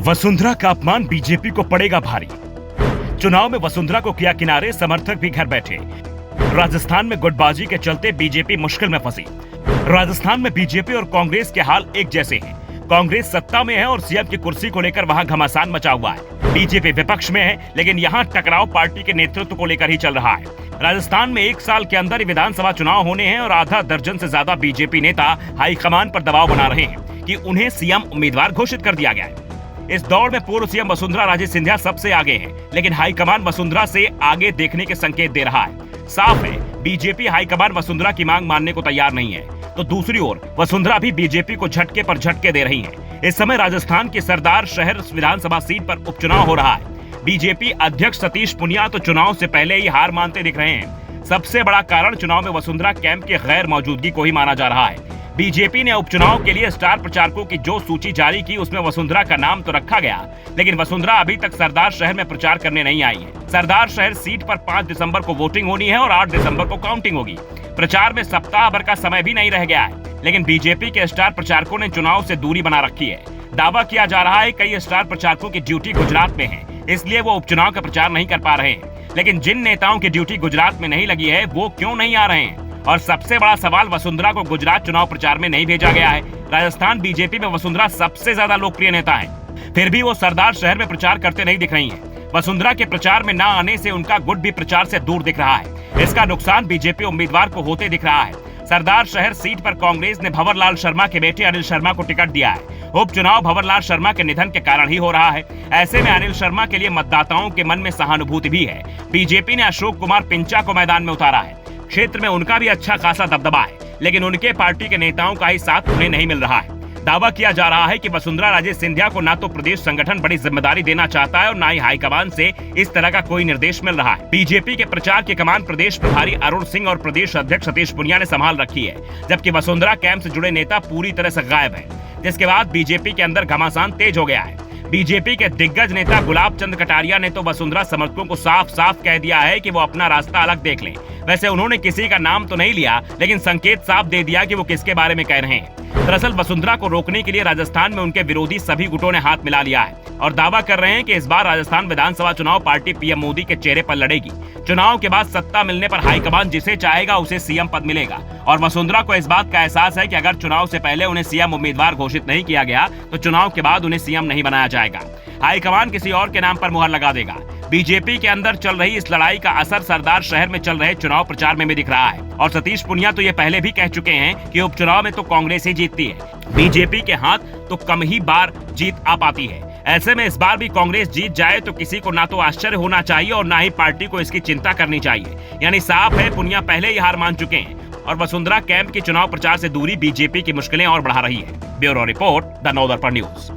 वसुंधरा का अपमान बीजेपी को पड़ेगा भारी। चुनाव में वसुंधरा को किया किनारे, समर्थक भी घर बैठे। राजस्थान में गुटबाजी के चलते बीजेपी मुश्किल में फंसी। राजस्थान में बीजेपी और कांग्रेस के हाल एक जैसे हैं। कांग्रेस सत्ता में है और सीएम की कुर्सी को लेकर वहां घमासान मचा हुआ है। बीजेपी विपक्ष में है, लेकिन यहां टकराव पार्टी के नेतृत्व को लेकर ही चल रहा है। राजस्थान में एक साल के अंदर ही विधानसभा चुनाव होने हैं और आधा दर्जन से ज्यादा बीजेपी नेता हाईकमान पर दबाव बना रहे हैं कि उन्हें सीएम उम्मीदवार घोषित कर दिया गया है। इस दौड़ में पूर्व सीएम वसुंधरा राजे सिंधिया सबसे आगे हैं, लेकिन हाईकमान वसुंधरा से आगे देखने के संकेत दे रहा है। साफ है, बीजेपी हाईकमान वसुंधरा की मांग मानने को तैयार नहीं है, तो दूसरी ओर वसुंधरा भी बीजेपी को झटके पर झटके दे रही है। इस समय राजस्थान की सरदार शहर विधानसभा सीट पर उपचुनाव हो रहा है। बीजेपी अध्यक्ष सतीश पुनिया तो चुनाव से पहले ही हार मानते दिख रहे हैं। सबसे बड़ा कारण चुनाव में वसुंधरा कैंप की गैर मौजूदगी को ही माना जा रहा है। बीजेपी ने उपचुनाव के लिए स्टार प्रचारकों की जो सूची जारी की, उसमें वसुंधरा का नाम तो रखा गया, लेकिन वसुंधरा अभी तक सरदार शहर में प्रचार करने नहीं आई है। सरदार शहर सीट पर 5 दिसंबर को वोटिंग होनी है और 8 दिसंबर को काउंटिंग होगी। प्रचार में सप्ताह भर का समय भी नहीं रह गया है, लेकिन बीजेपी के स्टार प्रचारकों ने चुनाव से दूरी बना रखी है। दावा किया जा रहा है कई स्टार प्रचारकों की ड्यूटी गुजरात में है, इसलिए वो उपचुनाव का प्रचार नहीं कर पा रहे हैं। लेकिन जिन नेताओं की ड्यूटी गुजरात में नहीं लगी है, वो क्यों नहीं आ रहे हैं? और सबसे बड़ा सवाल, वसुंधरा को गुजरात चुनाव प्रचार में नहीं भेजा गया है। राजस्थान बीजेपी में वसुंधरा सबसे ज्यादा लोकप्रिय नेता है, फिर भी वो सरदार शहर में प्रचार करते नहीं दिख रही हैं। वसुंधरा के प्रचार में न आने से उनका गुट भी प्रचार से दूर दिख रहा है। इसका नुकसान बीजेपी उम्मीदवार को होते दिख रहा है। सरदार शहर सीट पर कांग्रेस ने भंवरलाल शर्मा के बेटे अनिल शर्मा को टिकट दिया है। उपचुनाव भंवरलाल शर्मा के निधन के कारण ही हो रहा है। ऐसे में अनिल शर्मा के लिए मतदाताओं के मन में सहानुभूति भी है। बीजेपी ने अशोक कुमार पिंचा को मैदान में उतारा है। क्षेत्र में उनका भी अच्छा खासा दबदबा है, लेकिन उनके पार्टी के नेताओं का ही साथ उन्हें नहीं मिल रहा है। दावा किया जा रहा है कि वसुंधरा राजे सिंधिया को ना तो प्रदेश संगठन बड़ी जिम्मेदारी देना चाहता है और ना ही हाईकमान से इस तरह का कोई निर्देश मिल रहा है। बीजेपी के प्रचार की कमान प्रदेश प्रभारी अरुण सिंह और प्रदेश अध्यक्ष सतीश पुनिया ने संभाल रखी है, जबकि वसुंधरा कैंप से जुड़े नेता पूरी तरह से गायब है, जिसके बाद बीजेपी के अंदर घमासान तेज हो गया है। बीजेपी के दिग्गज नेता गुलाब चंद कटारिया ने तो वसुंधरा समर्थकों को साफ साफ कह दिया है कि वो अपना रास्ता अलग देख लें। वैसे उन्होंने किसी का नाम तो नहीं लिया, लेकिन संकेत साफ दे दिया कि वो किसके बारे में कह रहे हैं। दरअसल वसुंधरा को रोकने के लिए राजस्थान में उनके विरोधी सभी गुटों ने हाथ मिला लिया है और दावा कर रहे हैं कि इस बार राजस्थान विधानसभा चुनाव पार्टी पीएम मोदी के चेहरे पर लड़ेगी। चुनाव के बाद सत्ता मिलने पर हाईकमान जिसे चाहेगा उसे सीएम पद मिलेगा और वसुंधरा को इस बात का एहसास है कि अगर चुनाव से पहले उन्हें सीएम उम्मीदवार घोषित नहीं किया गया, तो चुनाव के बाद उन्हें सीएम नहीं बनाया जाएगा। हाईकमान किसी और के नाम पर मुहर लगा देगा। बीजेपी के अंदर चल रही इस लड़ाई का असर सरदार शहर में चल रहे चुनाव प्रचार में भी दिख रहा है और सतीश पुनिया तो ये पहले भी कह चुके हैं कि उपचुनाव में तो कांग्रेस ही जीतती है, बीजेपी के हाथ तो कम ही बार जीत आ पाती है। ऐसे में इस बार भी कांग्रेस जीत जाए तो किसी को ना तो आश्चर्य होना चाहिए और ना ही पार्टी को इसकी चिंता करनी चाहिए। यानी साफ है, पुनिया पहले ही हार मान चुके हैं और वसुंधरा कैंप की चुनाव प्रचार से दूरी बीजेपी की मुश्किलें और बढ़ा रही है। Bureau report, the Navdarpan news.